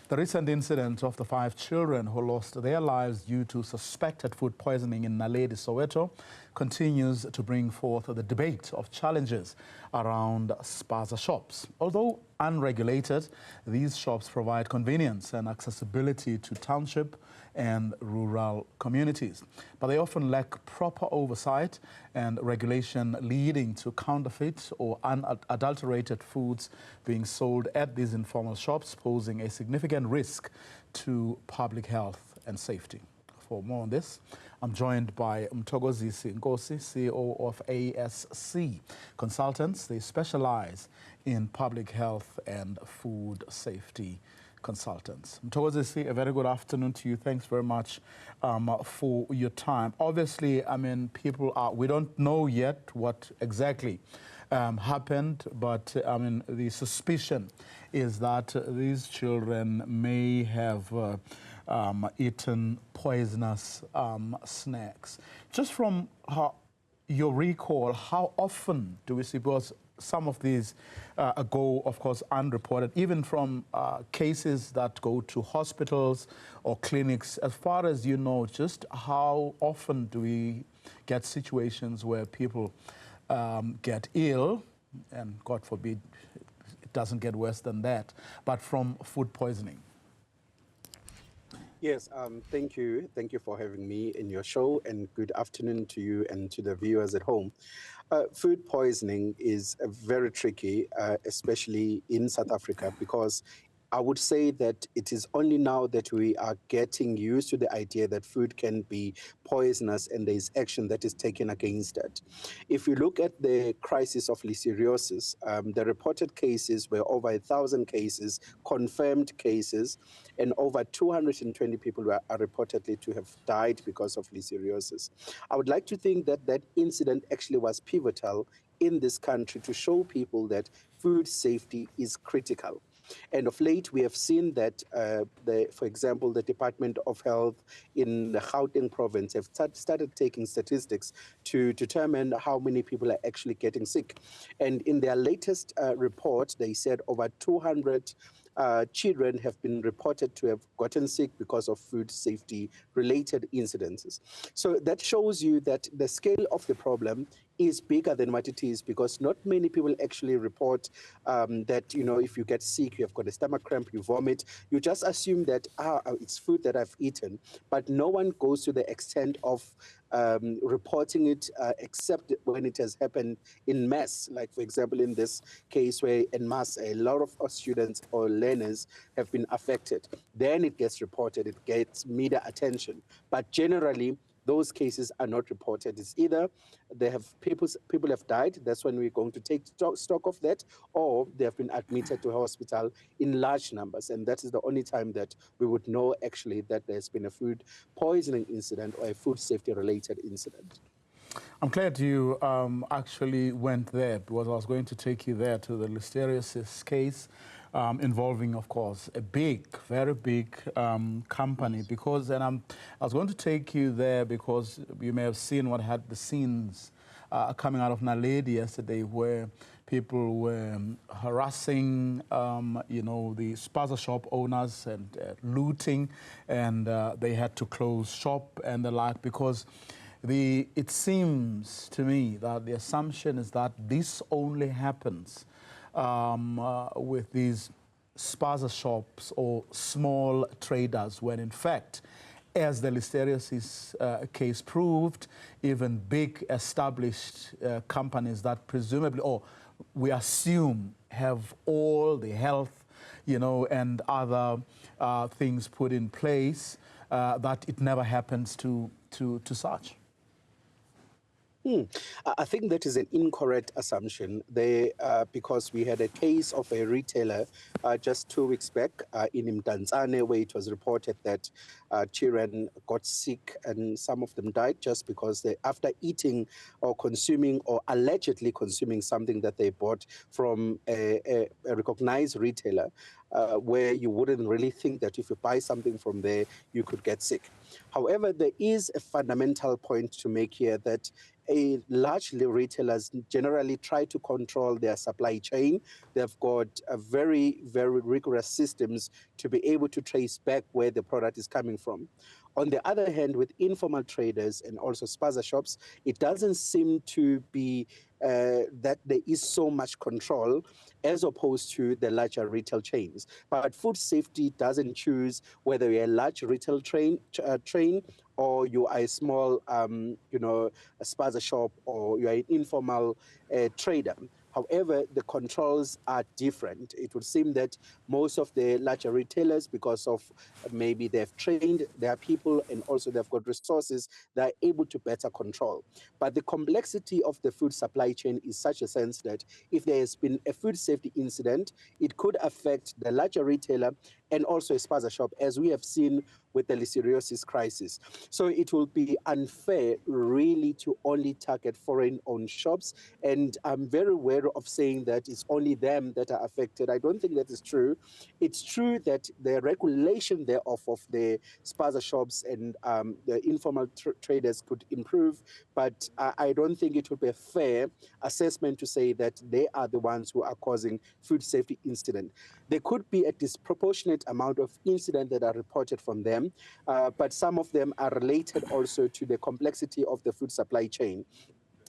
The recent incident of the 5 children who lost their lives due to suspected food poisoning in Naledi, Soweto, continues to bring forth the debate of challenges around spaza shops. Although unregulated, these shops provide convenience and accessibility to township and rural communities. But they often lack proper oversight and regulation, leading to counterfeit or unadulterated foods being sold at these informal shops, posing a significant risk to public health and safety. For more on this, I'm joined by Mthokozisi Nkosi, CEO of ASC Consultants. They specialize in public health and food safety consultants. Mthokozisi, a very good afternoon to you. Thanks very much for your time. Obviously, I mean, we don't know yet what exactly happened, but I mean, the suspicion is that these children may have eaten poisonous snacks. Just from your recall, how often do we see, because some of these go, of course, unreported, even from cases that go to hospitals or clinics, as far as you know, just how often do we get situations where people get ill, and God forbid it doesn't get worse than that, but from food poisoning? Yes, thank you. Thank you for having me in your show, and good afternoon to you and to the viewers at home. Food poisoning is very tricky, especially in South Africa, because I would say that it is only now that we are getting used to the idea that food can be poisonous and there is action that is taken against it. If you look at the crisis of listeriosis, the reported cases were over 1,000 cases, confirmed cases, and over 220 people are reportedly to have died because of listeriosis. I would like to think that that incident actually was pivotal in this country to show people that food safety is critical. And of late, we have seen that, for example, the Department of Health in the Gauteng province have started taking statistics to determine how many people are actually getting sick. And in their latest report, they said over 200 children have been reported to have gotten sick because of food safety related incidences. So that shows you that the scale of the problem is bigger than what it is, because not many people actually report that, you know, if you get sick, you have got a stomach cramp, you vomit, you just assume that, it's food that I've eaten, but no one goes to the extent of reporting it except when it has happened in mass, like, for example, in this case where en masse a lot of students or learners have been affected. Then it gets reported, it gets media attention, but generally those cases are not reported. It's either they have people have died, that's when we're going to take stock of that, or they have been admitted to hospital in large numbers, and that is the only time that we would know actually that there's been a food poisoning incident or a food safety related incident. I'm glad you actually went there, because I was going to take you there to the listeriosis case involving, of course, a very big company. Because, and I was going to take you there because you may have seen what had the scenes coming out of Naledi yesterday, where people were harassing, you know, the spaza shop owners and looting, and they had to close shop and the like, because it seems to me that the assumption is that this only happens with these spaza shops or small traders, when in fact, as the listeriosis case proved, even big established companies that presumably, or we assume, have all the health, you know, and other things put in place, that it never happens to such. I think that is an incorrect assumption. Because we had a case of a retailer just 2 weeks back in Mthokozisi, where it was reported that children got sick and some of them died just because after eating or consuming or allegedly consuming something that they bought from a recognized retailer, where you wouldn't really think that if you buy something from there, you could get sick. However, there is a fundamental point to make here that largely retailers generally try to control their supply chain. They've got a very, very rigorous systems to be able to trace back where the product is coming from. On the other hand, with informal traders and also spaza shops, it doesn't seem to be that there is so much control as opposed to the larger retail chains. But food safety doesn't choose whether you're a large retail train or you are a small, a spaza shop, or you're an informal trader. However, the controls are different. It would seem that most of the larger retailers, because of maybe they've trained their people and also they've got resources, they're able to better control. But the complexity of the food supply chain is such a sense that if there has been a food safety incident, it could affect the larger retailer and also a spaza shop, as we have seen with the listeriosis crisis. So it will be unfair really to only target foreign-owned shops. And I'm very wary of saying that it's only them that are affected. I don't think that is true. It's true that the regulation thereof of the spaza shops and the informal traders could improve, but I don't think it would be a fair assessment to say that they are the ones who are causing food safety incident. There could be a disproportionate amount of incidents that are reported from them, but some of them are related also to the complexity of the food supply chain.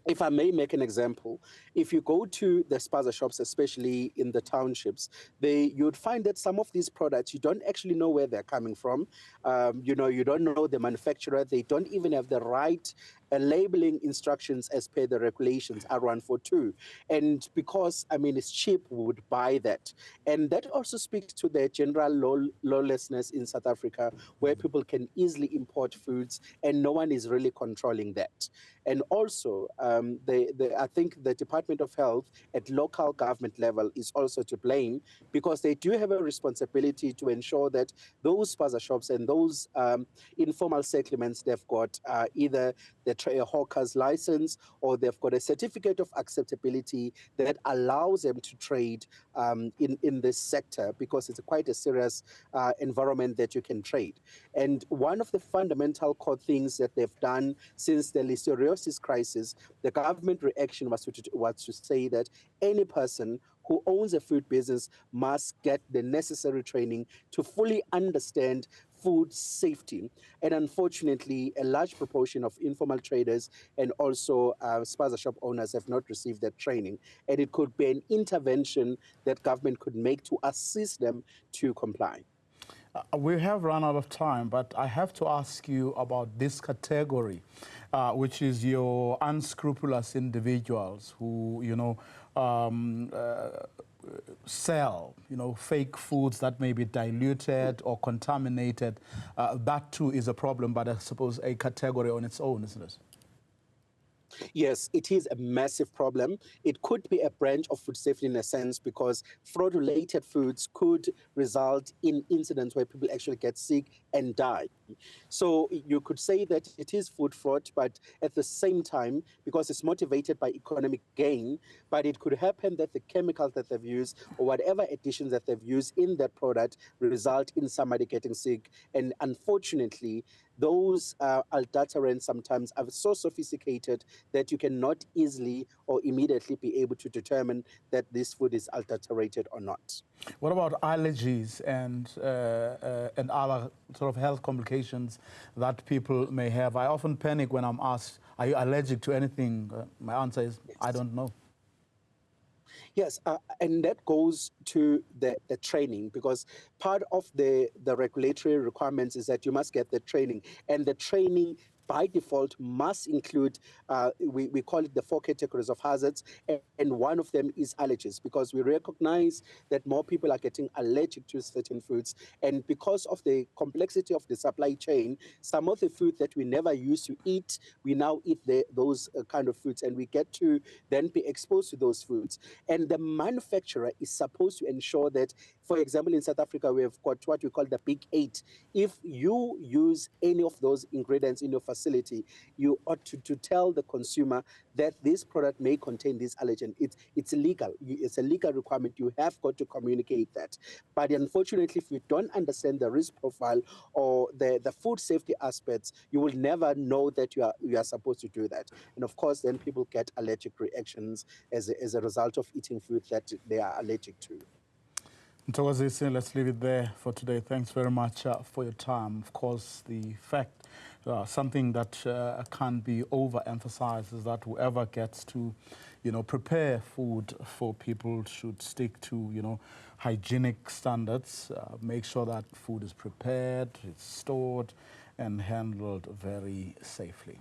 If I may make an example, if you go to the spaza shops, especially in the townships, you'd find that some of these products, you don't actually know where they're coming from. You don't know the manufacturer. They don't even have the right labeling instructions as per the regulations R142. And because, it's cheap, we would buy that. And that also speaks to the general lawlessness in South Africa, where people can easily import foods and no one is really controlling that. And also, I think the Department of Health at local government level is also to blame, because they do have a responsibility to ensure that those spaza shops and those informal settlements, they've got either the hawker's license or they've got a certificate of acceptability that allows them to trade in this sector, because it's quite a serious environment that you can trade. And one of the fundamental core things that they've done since the listeriosis crisis, the government reaction was to say that any person who owns a food business must get the necessary training to fully understand food safety. And unfortunately, a large proportion of informal traders and also spaza shop owners have not received that training. And it could be an intervention that government could make to assist them to comply. We have run out of time, but I have to ask you about this category, which is your unscrupulous individuals who, sell, fake foods that may be diluted or contaminated. That too is a problem, but I suppose a category on its own, isn't it? Yes, it is a massive problem. It could be a branch of food safety in a sense, because fraud-related foods could result in incidents where people actually get sick and die. So you could say that it is food fraud, but at the same time, because it's motivated by economic gain, but it could happen that the chemicals that they've used or whatever additions that they've used in that product result in somebody getting sick. And unfortunately, those adulterants sometimes are so sophisticated that you cannot easily or immediately be able to determine that this food is adulterated or not. What about allergies and other sort of health complications that people may have? I often panic when I'm asked, are you allergic to anything? My answer is, yes. I don't know. Yes, and that goes to the training, because part of the regulatory requirements is that you must get the training, and the training by default must include, we call it the 4 categories of hazards, and one of them is allergies, because we recognize that more people are getting allergic to certain foods, and because of the complexity of the supply chain, some of the food that we never used to eat, we now eat those kind of foods, and we get to then be exposed to those foods. And the manufacturer is supposed to ensure that For example, in South Africa, we have got what we call the Big Eight. If you use any of those ingredients in your facility, you ought to tell the consumer that this product may contain this allergen. It's illegal. It's a legal requirement. You have got to communicate that. But unfortunately, if you don't understand the risk profile or the food safety aspects, you will never know that you are supposed to do that. And of course, then people get allergic reactions as a result of eating food that they are allergic to. Mthokozisi, let's leave it there for today. Thanks very much for your time. Of course, the fact, something that can't be overemphasized is that whoever gets to, prepare food for people should stick to, hygienic standards. Make sure that food is prepared, it's stored, and handled very safely.